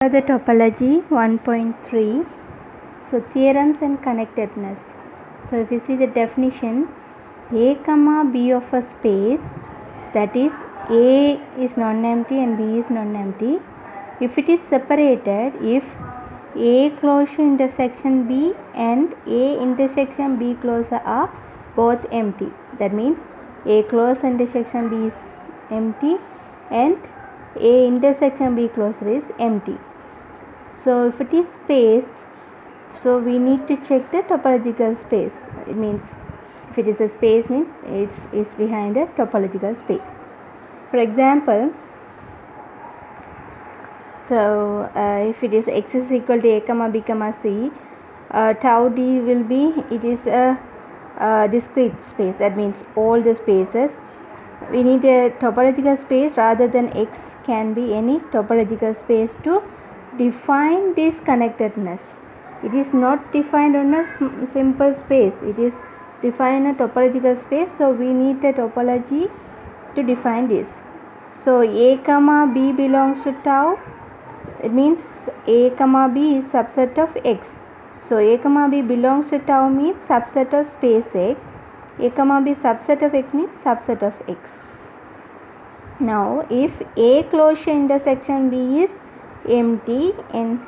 The topology 1.3. So theorems and connectedness. So if you see the definition, A comma B of a space, that is A is non-empty and B is non-empty, if it is separated, if A closure intersection B and A intersection B closure are both empty, that means A closure intersection B is empty and A intersection B closure is empty. So if it is space, so we need to check the topological space. It means if it is a space, means it's behind a topological space. For example, so if it is x is equal to a comma b comma c, tau d will be, it is a discrete space. That means all the spaces. We need a topological space rather than x can be any topological space to define this connectedness. It is not defined on a simple space. It is defined a topological space. So we need a topology to define this. So a comma b belongs to tau. It means a comma b is subset of x. So a comma b belongs to tau means subset of space x. A comma b subset of x means subset of x. Now if A closure intersection B is empty and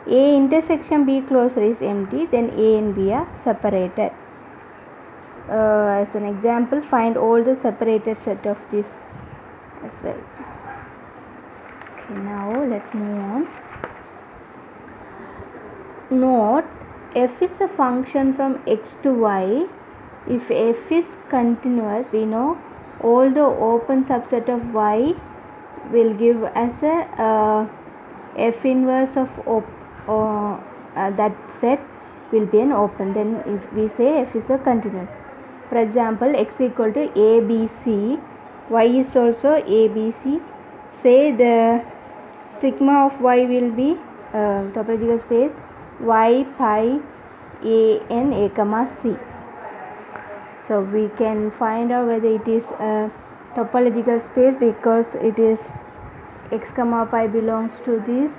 A intersection B closure is empty, then A and B are separated. As an example, find all the separated set of this as well. Okay, now let's move on. Note, f is a function from x to y. If f is continuous, we know all the open subset of y will give as a f inverse of that set will be an open. Then if we say f is a continuous, for example, x equal to abc, y is also abc, say the sigma of y will be topological space y pi a n a comma c. So we can find out whether it is a topological space because it is x comma pi belongs to this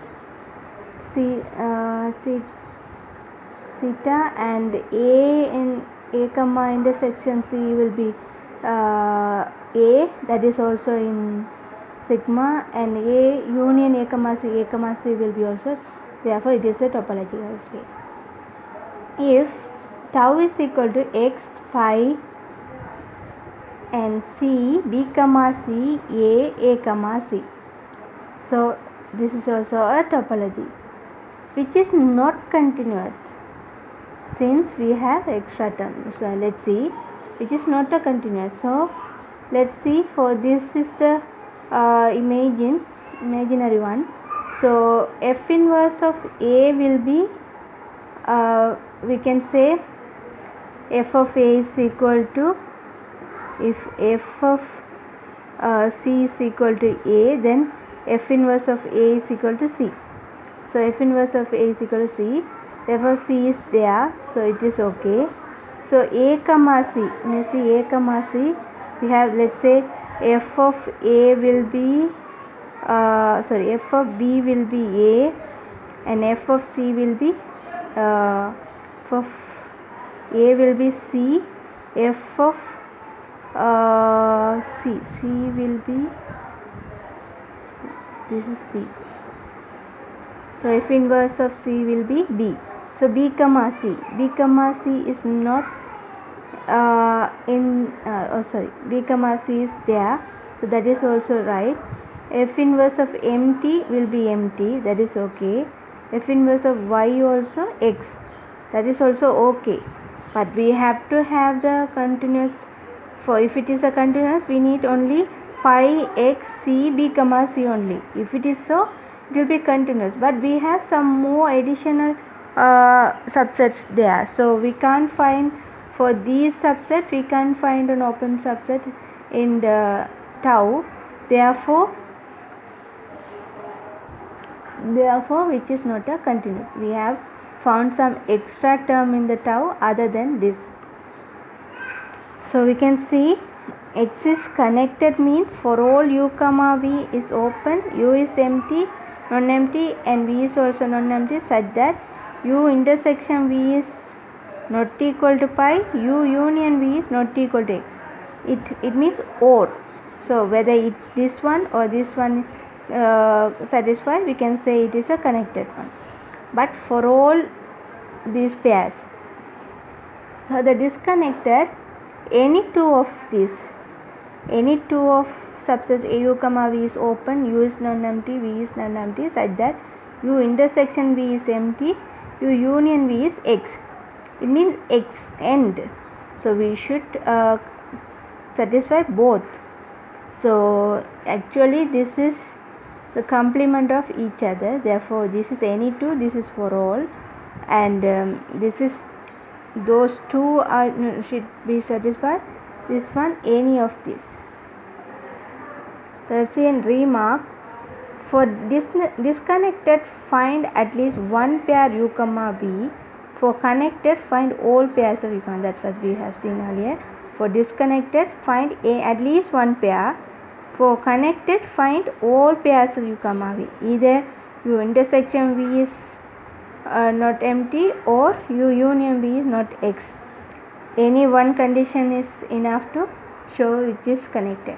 theta, and a and a comma intersection c will be a, that is also in sigma, and a union a comma c will be also, therefore it is a topological space. If tau is equal to x pi and c b comma c a comma c, so this is also a topology which is not continuous since we have extra term. So let's see which is not a continuous. So let's see, for this is the imaginary one. So f inverse of a will be, we can say f of a is equal to, if f of c is equal to a, then f inverse of a is equal to c. So f inverse of a is equal to c, therefore c is there, so it is okay. So a comma c, you see a comma c, we have, let's say f of a will be f of b will be a and f of c will be f of a will be c, f of c will be, this is c. So f inverse of c will be b. So b comma c is not b comma c is there, so that is also right. F inverse of empty will be empty, that is okay. F inverse of y also x, that is also okay. But we have to have the continuous. For if it is a continuous, we need only pi x c b comma c only. If it is so, it will be continuous, but we have some more additional subsets there, so we can't find, for these subsets we can't find an open subset in the tau, therefore which is not a continuous. We have found some extra term in the tau other than this. So we can see x is connected means for all u comma v is open, u is empty, non-empty and V is also non-empty such that U intersection V is not equal to pi, U union V is not equal to X. It means OR. So whether this one or this one satisfied, we can say it is a connected one. But for all these pairs, the disconnected, any two of subset U comma V is open, U is non-empty, V is non-empty such that U intersection V is empty, U union V is X. It means X end. So we should satisfy both. So actually this is the complement of each other. Therefore this is any two, this is for all, and this is those two should be satisfied. This one any of this. Tertian remark: for disconnected find at least one pair U comma V. For connected find all pairs of U comma. That's what we have seen earlier. For disconnected find at least one pair. For connected find all pairs of U comma V. Either U intersection V is not empty or U union V is not X. Any one condition is enough to show it is connected.